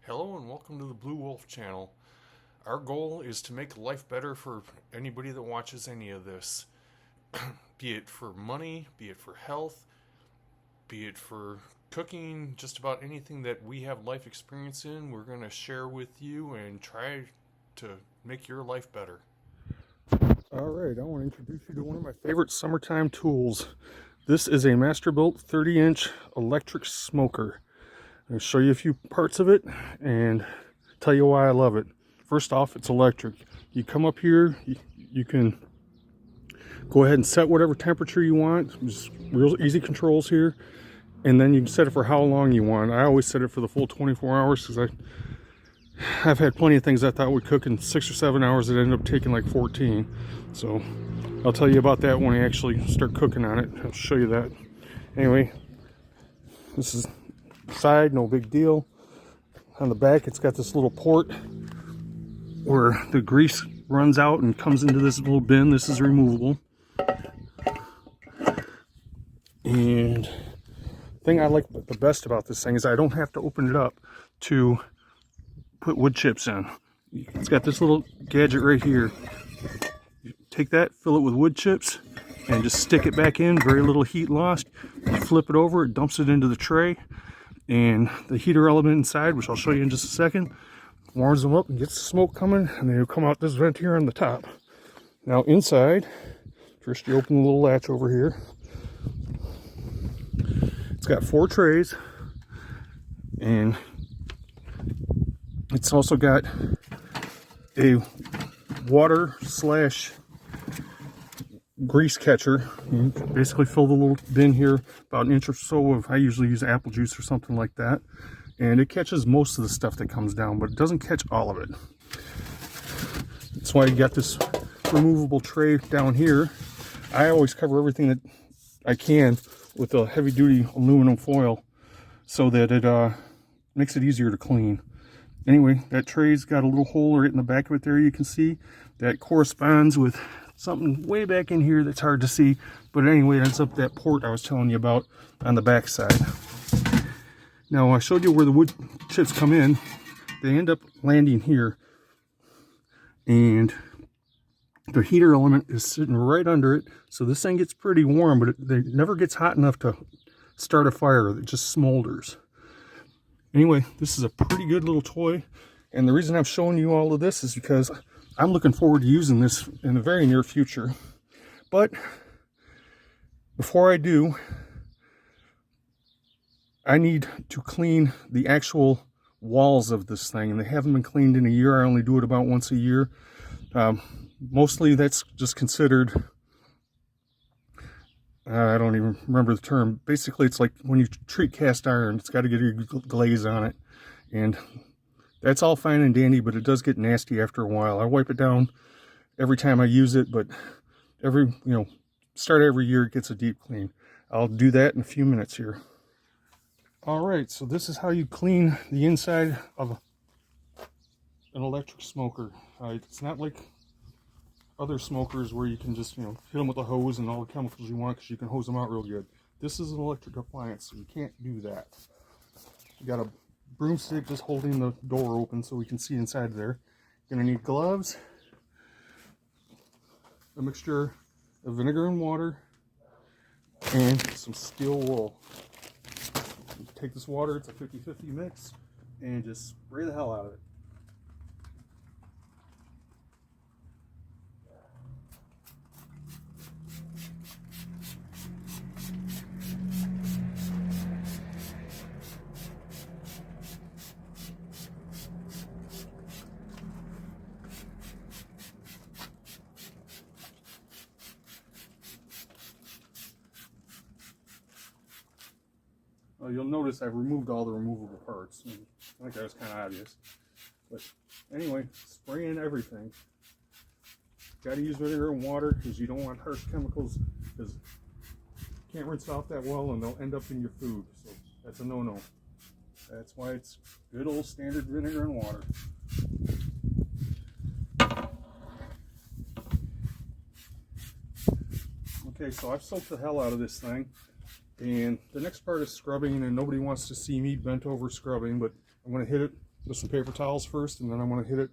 Hello and welcome to the Blue Wolf channel. Our goal is to make life better for anybody that watches any of this. Be it for money, be it for health, be it for cooking, just about anything that we have life experience in, we're going to share with you and try to make your life better. Alright, I want to introduce you to one of my favorite summertime tools. This is a MasterBuilt 30-inch electric smoker. I'll show you a few parts of it and tell you why I love it. First off, it's electric. You come up here, you can go ahead and set whatever temperature you want. Just real easy controls here. And then you can set it for how long you want. I always set it for the full 24 hours because I've had plenty of things I thought would cook in 6 or 7 hours that ended up taking like 14. So I'll tell you about that when I actually start cooking on it. I'll show you that. Anyway, this is side, no big deal. On the back, it's got this little port where the grease runs out and comes into this little bin. This is removable. And the thing I like the best about this thing is I don't have to open it up to put wood chips in. It's got this little gadget right here. You take that, fill it with wood chips, and just stick it back in. Very little heat lost. You flip it over, it dumps it into the tray. And the heater element inside, which I'll show you in just a second, warms them up and gets the smoke coming, and then it'll come out this vent here on the top. Now inside, first you open the little latch over here. It's got 4 trays, and it's also got a water slash grease catcher. You basically fill the little bin here about an inch or so of, I usually use apple juice or something like that, and it catches most of the stuff that comes down, but it doesn't catch all of it. That's why you got this removable tray down here. I always cover everything that I can with a heavy duty aluminum foil so that it makes it easier to clean. Anyway, that tray's got a little hole right in the back of it there, you can see. That corresponds with something way back in here that's hard to see, but anyway, that's up that port I was telling you about on the back side. Now, I showed you where the wood chips come in. They end up landing here, and the heater element is sitting right under it, so this thing gets pretty warm, but it never gets hot enough to start a fire. It just smolders. Anyway, this is a pretty good little toy, and the reason I'm showing you all of this is because I'm looking forward to using this in the very near future. But before I do, I need to clean the actual walls of this thing, and they haven't been cleaned in a year. I only do it about once a year. Mostly that's just considered, I don't even remember the term. Basically, it's like when you treat cast iron, it's got to get a glaze on it. And that's all fine and dandy, but it does get nasty after a while. I wipe it down every time I use it, but start every year it gets a deep clean. I'll do that in a few minutes here. Alright, so this is how you clean the inside of an electric smoker. It's not like other smokers where you can just hit them with a hose and all the chemicals you want, because you can hose them out real good. This is an electric appliance, so you can't do that. You got a broomstick just holding the door open so we can see inside there. You're going to need gloves, a mixture of vinegar and water, and some steel wool. You take this water, it's a 50-50 mix, and just spray the hell out of it. You'll notice I've removed all the removable parts. I think that was kind of obvious. But anyway, spray in everything. Got to use vinegar and water because you don't want harsh chemicals, because you can't rinse off that well and they'll end up in your food. So that's a no-no. That's why it's good old standard vinegar and water. Okay, so I've soaked the hell out of this thing. And the next part is scrubbing, and nobody wants to see me bent over scrubbing, but I'm going to hit it with some paper towels first, and then I'm going to hit it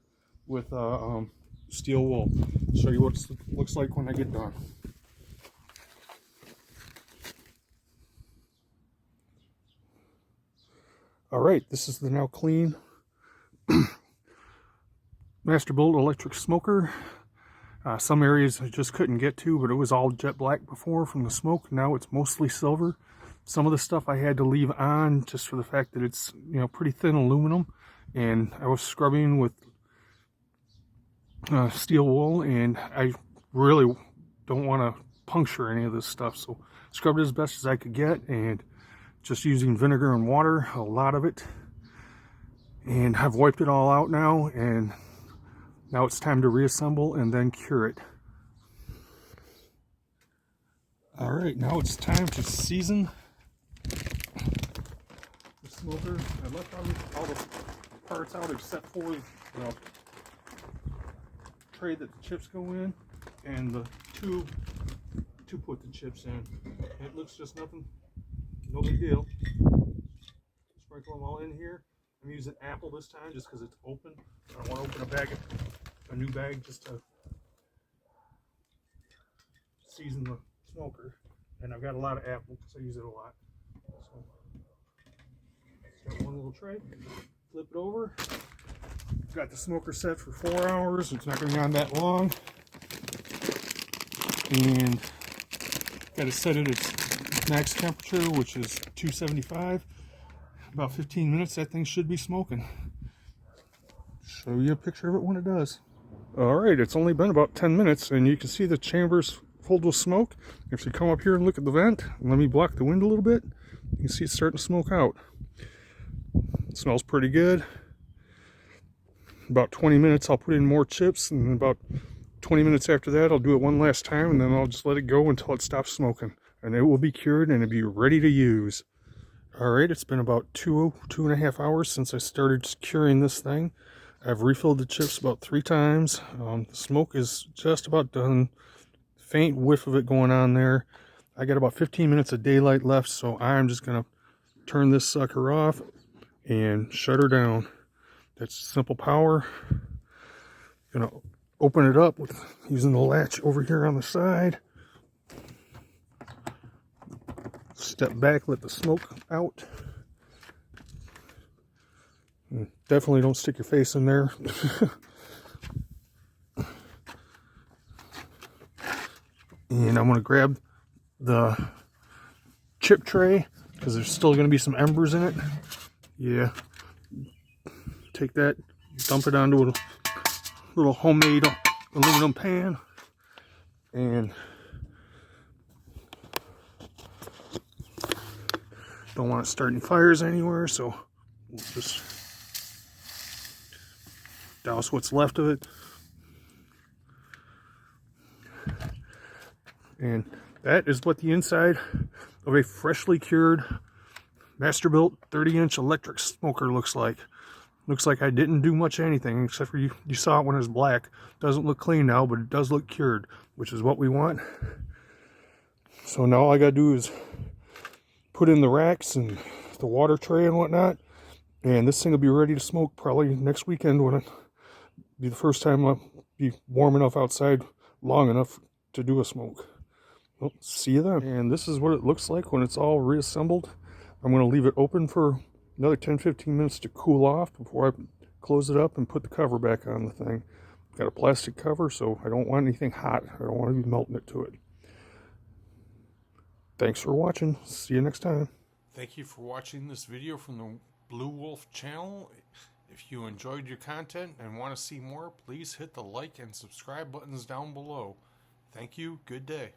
with steel wool. Show you what it looks like when I get done. Alright, this is the now clean MasterBuilt electric smoker. Some areas I just couldn't get to, but it was all jet black before from the smoke. Now it's mostly silver. Some of the stuff I had to leave on just for the fact that it's, you know, pretty thin aluminum, and I was scrubbing with steel wool, and I really don't want to puncture any of this stuff, so scrubbed it as best as I could get, and just using vinegar and water, a lot of it, and I've wiped it all out now, and now it's time to reassemble and then cure it. Alright, now it's time to season the smoker. I left all the parts out except for the tray that the chips go in and the tube to put the chips in. It looks just nothing, no big deal. Sprinkle them all in here. I'm using apple this time just because it's open. I don't want to open a new bag just to season the smoker. And I've got a lot of apple because I use it a lot. So, got one little tray. Flip it over. Got the smoker set for 4 hours. It's not going to be on that long. And got it set at its max temperature, which is 275. About 15 minutes, that thing should be smoking. Show you a picture of it when it does. Alright, it's only been about 10 minutes, and you can see the chamber's filled with smoke. If you come up here and look at the vent, and let me block the wind a little bit, you can see it's starting to smoke out. It smells pretty good. About 20 minutes, I'll put in more chips, and about 20 minutes after that, I'll do it one last time, and then I'll just let it go until it stops smoking. And it will be cured, and it'll be ready to use. Alright, it's been about two and a half hours since I started curing this thing. I've refilled the chips about 3 times. The smoke is just about done. Faint whiff of it going on there. I got about 15 minutes of daylight left, so I'm just going to turn this sucker off and shut her down. That's simple power. Gonna open it up with using the latch over here on the side. Step back, let the smoke out. And definitely don't stick your face in there. And I'm going to grab the chip tray because there's still going to be some embers in it. Yeah. Take that, dump it onto a little homemade aluminum pan, and don't want to start any fires anywhere, so we'll just douse what's left of it. And that is what the inside of a freshly cured MasterBuilt 30-inch electric smoker looks like. Looks like I didn't do much anything except for you saw it when it was black. Doesn't look clean now, but it does look cured, which is what we want. So now all I gotta do is put in the racks and the water tray and whatnot, and this thing will be ready to smoke probably next weekend when it be the first time I'll be warm enough outside long enough to do a smoke. Well, see you then. And this is what it looks like when it's all reassembled. I'm going to leave it open for another 10-15 minutes to cool off before I close it up and put the cover back on the thing. Got a plastic cover, so I don't want anything hot. I don't want to be melting it to it. Thanks for watching. See you next time. Thank you for watching this video from the Blue Wolf channel. If you enjoyed your content and want to see more, please hit the like and subscribe buttons down below. Thank you. Good day.